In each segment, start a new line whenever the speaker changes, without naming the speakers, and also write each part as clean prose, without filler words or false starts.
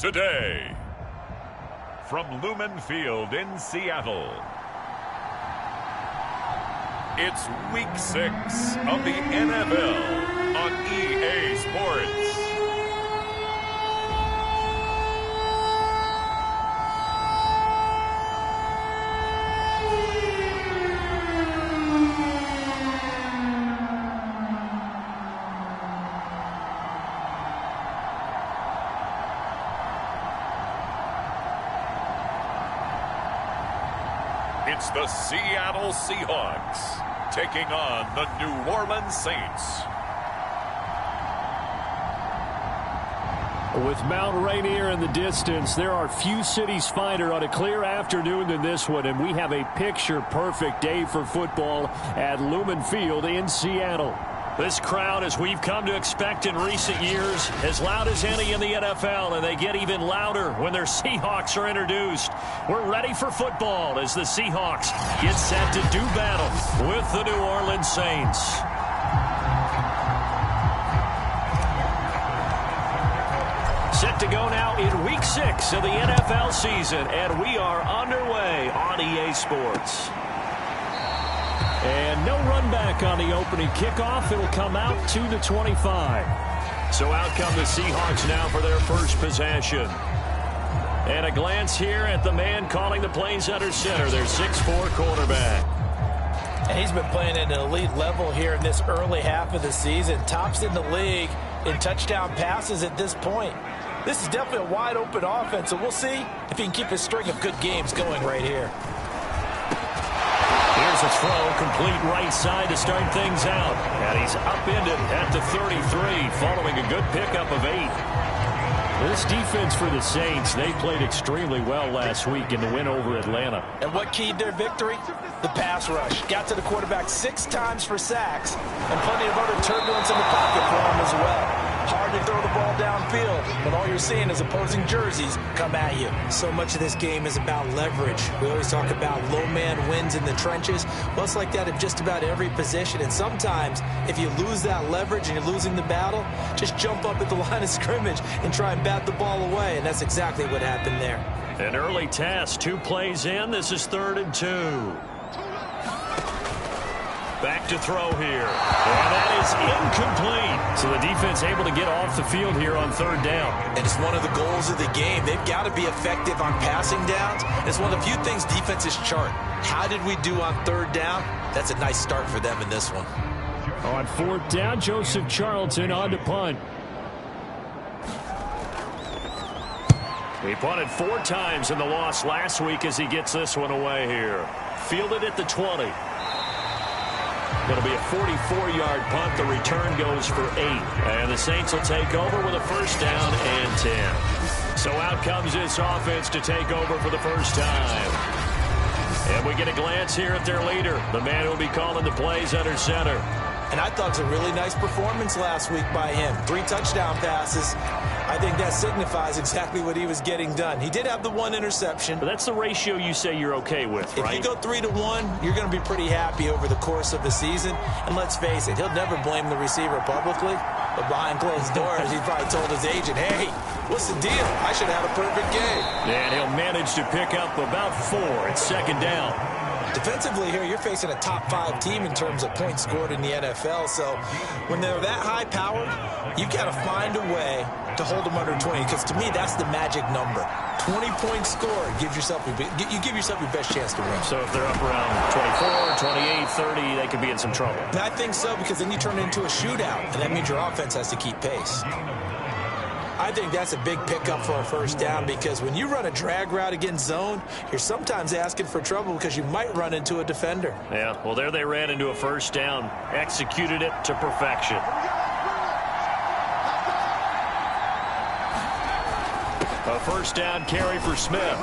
today. From Lumen Field in Seattle, it's Week 6 of the NFL on EA Sports. It's the Seattle Seahawks taking on the New Orleans Saints.
With Mount Rainier in the distance, there are few cities finer on a clear afternoon than this one, and we have a picture-perfect day for football at Lumen Field in Seattle. This crowd, as we've come to expect in recent years, as loud as any in the NFL, and they get even louder when their Seahawks are introduced. We're ready for football as the Seahawks get set to do battle with the New Orleans Saints. Set to go now in Week 6 of the NFL season, and we are underway on EA Sports. And no run back on the opening kickoff. It'll come out to the 25. So out come the Seahawks now for their first possession. And a glance here at the man calling the plays under center, their 6'4" quarterback.
And he's been playing at an elite level here in this early half of the season. Tops in the league in touchdown passes at this point. This is definitely a wide-open offense, so we'll see if he can keep his string of good games going right here.
Here's a throw, complete right side to start things out. And he's upended at the 33, following a good pickup of 8. This defense for the Saints, they played extremely well last week in the win over Atlanta.
And what keyed their victory? The pass rush. Got to the quarterback 6 times for sacks, and plenty of other turbulence in the pocket for him as well. Hard to throw the ball downfield, but all you're seeing is opposing jerseys come at you.
So much of this game is about leverage. We always talk about low man wins in the trenches. Well, it's like that at just about every position. And sometimes, if you lose that leverage and you're losing the battle, just jump up at the line of scrimmage and try and bat the ball away. And that's exactly what happened there.
An early test, 2 plays in. This is 3rd and 2. Back to throw here. And that is incomplete. So the defense able to get off the field here on 3rd down.
And it's one of the goals of the game. They've got to be effective on passing downs. It's one of the few things defenses chart. How did we do on 3rd down? That's a nice start for them in this one.
On 4th down, Joseph Charlton on to punt. He punted 4 times in the loss last week as he gets this one away here. Fielded at the 20. It'll be a 44-yard punt. The return goes for 8. And the Saints will take over with a 1st down and 10. So out comes this offense to take over for the first time. And we get a glance here at their leader, the man who will be calling the plays under center.
And I thought it was a really nice performance last week by him. 3 touchdown passes. I think that signifies exactly what he was getting done. He did have the 1 interception.
But that's the ratio you say you're okay with, right?
If you go 3-to-1, you're going to be pretty happy over the course of the season. And let's face it, he'll never blame the receiver publicly. But behind closed doors, he probably told his agent, hey, what's the deal? I should have had a perfect game.
And he'll manage to pick up about 4 at 2nd down.
Defensively here, you're facing a top 5 team in terms of points scored in the NFL. So when they're that high powered, you've got to find a way to hold them under 20. Because to me, that's the magic number. 20 points scored gives yourself you give yourself your best chance to win.
So if they're up around 24, 28, 30, they could be in some trouble.
And I think so, because then you turn it into a shootout, and that means your offense has to keep pace. I think that's a big pickup for a 1st down, because when you run a drag route against zone, you're sometimes asking for trouble because you might run into a defender.
Yeah, well, there they ran into a 1st down, executed it to perfection. A 1st down carry for Smith.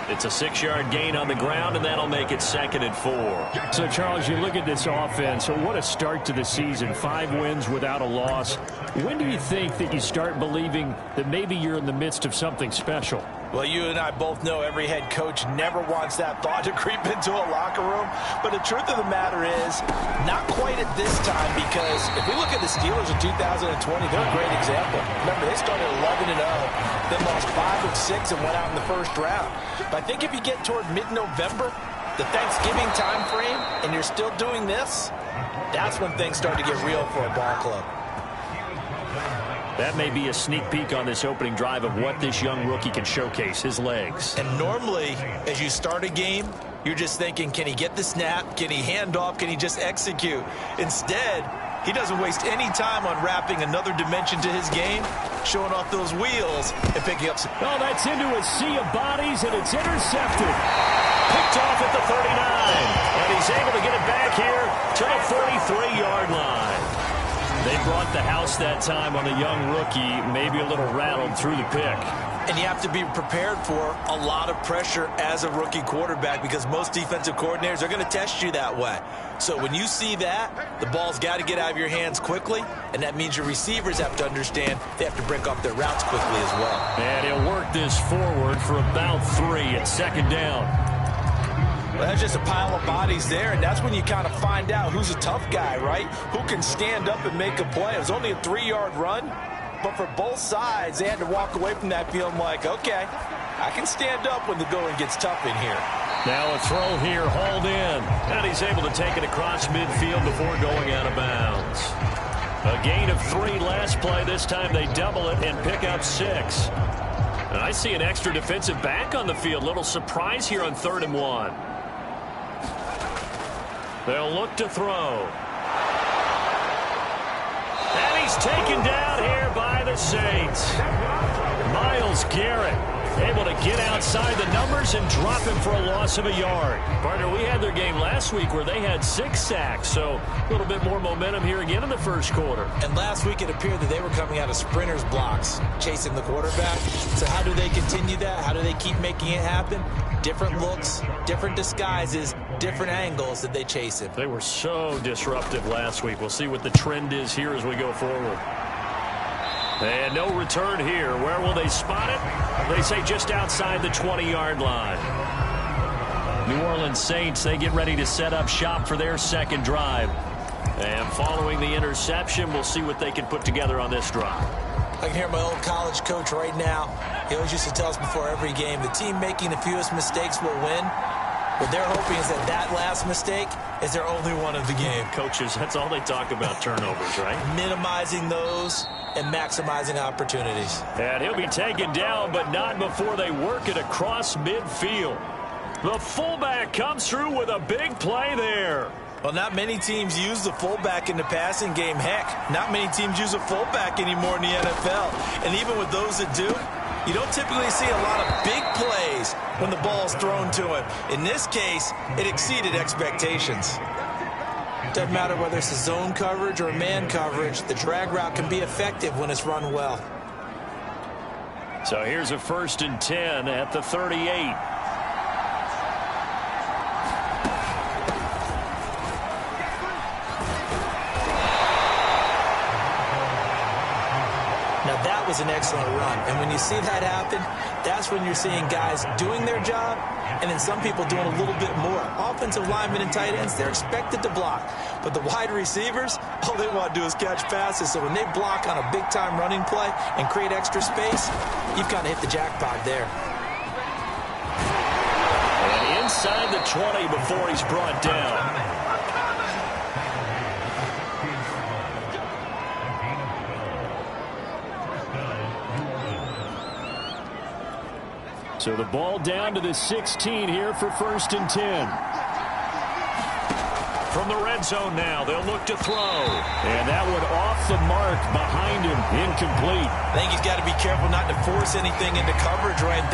It's a 6-yard gain on the ground, and that'll make it 2nd and 4. So, Charles, you look at this offense, so what a start to the season. 5 wins without a loss. When do you think that you start believing that maybe you're in the midst of something special?
Well, you and I both know every head coach never wants that thought to creep into a locker room. But the truth of the matter is, not quite at this time, because if we look at the Steelers in 2020, they're a great example. Remember, they started 11-0, then lost 5 of 6 and went out in the first round. But I think if you get toward mid-November, the Thanksgiving time frame, and you're still doing this, that's when things start to get real for a ball club.
That may be a sneak peek on this opening drive of what this young rookie can showcase, his legs.
And normally, as you start a game, you're just thinking, can he get the snap? Can he hand off? Can he just execute? Instead, he doesn't waste any time on wrapping another dimension to his game, showing off those wheels and picking up some...
Oh, that's into a sea of bodies, and it's intercepted. Picked off at the 39. And he's able to get it back here to the 43-yard line. They brought the house that time on the young rookie, maybe a little rattled through the pick.
And you have to be prepared for a lot of pressure as a rookie quarterback, because most defensive coordinators are going to test you that way. So when you see that, the ball's got to get out of your hands quickly, and that means your receivers have to understand they have to break off their routes quickly as well.
And he'll work this forward for about 3 at second down.
Well, that's just a pile of bodies there, and that's when you kind of find out who's a tough guy, right? Who can stand up and make a play. It was only a 3-yard run, but for both sides, they had to walk away from that feeling like, okay, I can stand up when the going gets tough in here.
Now a throw here, hauled in, and he's able to take it across midfield before going out of bounds. A gain of 3 last play. This time they double it and pick up 6. And I see an extra defensive back on the field. Little surprise here on 3rd and 1. They'll look to throw. And he's taken down here by the Saints. Myles Garrett able to get outside the numbers and drop him for a loss of a yard. Partner, we had their game last week where they had 6 sacks, so a little bit more momentum here again in the first quarter.
And last week it appeared that they were coming out of sprinters blocks, chasing the quarterback. So how do they continue that? How do they keep making it happen? Different looks, different disguises, different angles that they chase him.
They were so disruptive last week. We'll see what the trend is here as we go forward. And no return here. Where will they spot it? They say just outside the 20-yard line. New Orleans Saints, they get ready to set up shop for their second drive. And following the interception, we'll see what they can put together on this drive.
I can hear my old college coach right now. He always used to tell us before every game, the team making the fewest mistakes will win. What they're hoping is that last mistake is their only one of the game.
Coaches, that's all they talk about, turnovers, right?
Minimizing those and maximizing opportunities.
And he'll be taken down, but not before they work it across midfield. The fullback comes through with a big play there.
Well, not many teams use the fullback in the passing game. Heck, not many teams use a fullback anymore in the NFL. And even with those that do, you don't typically see a lot of big plays when the ball's thrown to him. In this case, it exceeded expectations. Doesn't matter whether it's a zone coverage or a man coverage, the drag route can be effective when it's run well.
So here's a 1st and 10 at the 38.
Now that was an excellent run, and when you see that happen, that's when you're seeing guys doing their job and then some people doing a little bit more. Offensive linemen and tight ends, they're expected to block, but the wide receivers, all they want to do is catch passes. So when they block on a big-time running play and create extra space, you've kind of hit the jackpot there.
And inside the 20 before he's brought down. So the ball down to the 16 here for 1st and 10. From the red zone now, they'll look to throw. And that one off the mark behind him, incomplete.
I think he's got to be careful not to force anything into coverage right there.